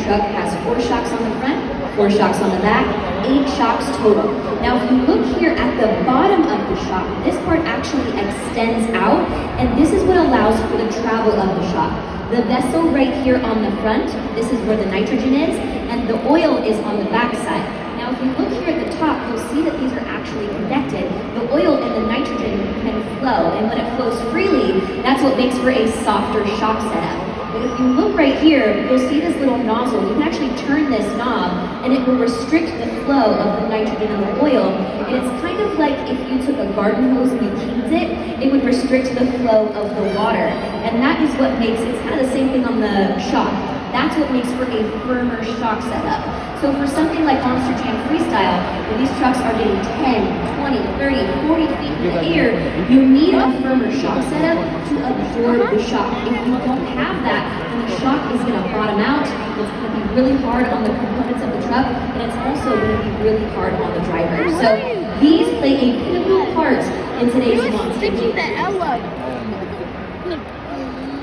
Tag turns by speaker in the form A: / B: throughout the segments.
A: truck has 4 shocks on the front, 4 shocks on the back, 8 shocks total. Now if you look here at the bottom of the shock, this part actually extends out, and this is what allows for the travel of the shock. The vessel right here on the front, this is where the nitrogen is, and the oil is on the back side. Now if you look here at the top, you'll see that these are actually connected. The oil and the nitrogen can flow, and when it flows freely, that's what makes for a softer shock setup. But if you look right here, you'll see this little nozzle. You can actually turn this knob, and it will restrict the flow of the nitrogen and the oil. And it's kind of like if you took a garden hose and you cleaned it would restrict the flow of the water. And that is what makes, it's kind of the same thing on the shock. That's what makes for a firmer shock setup. So for something like Monster Jam Freestyle, where these trucks are getting 10, 20, 30, 40 feet in the air, you need a firmer shock setup to absorb the shock. If you don't have that, then the shock is going to bottom out, it's going to be really hard on the components of the truck, and it's also going to be really hard on the driver. So these play a pivotal part in today's Monster Jam.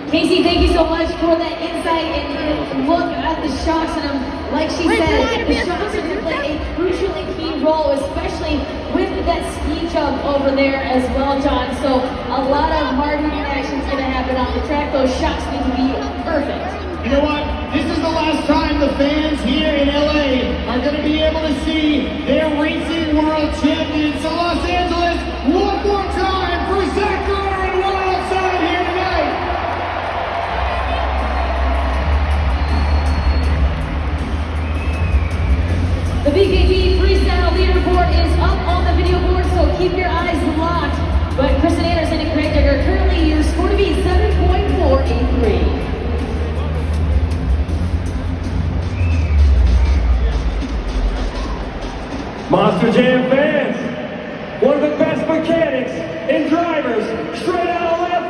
B: Casey, thank you so much for that insight and look at the shocks. And like she said, the shocks are going to play a crucial and key role, especially with that ski jump over there as well, John. So a lot of hard-hitting action is going to happen on the track. Those shocks need to be perfect.
C: You know what? This is the last time the fans here in LA are going to be able to see their racing world champions. So Los Angeles, one more time for Zach Garner and Wildside here tonight.
B: The VKT Freestyle leaderboard is up on the video board, so keep your eyes locked. But Kristen Anderson and Greg Digger currently your score to be 7.483.
D: Monster Jam fans, one of the best mechanics and drivers straight out of Atlanta.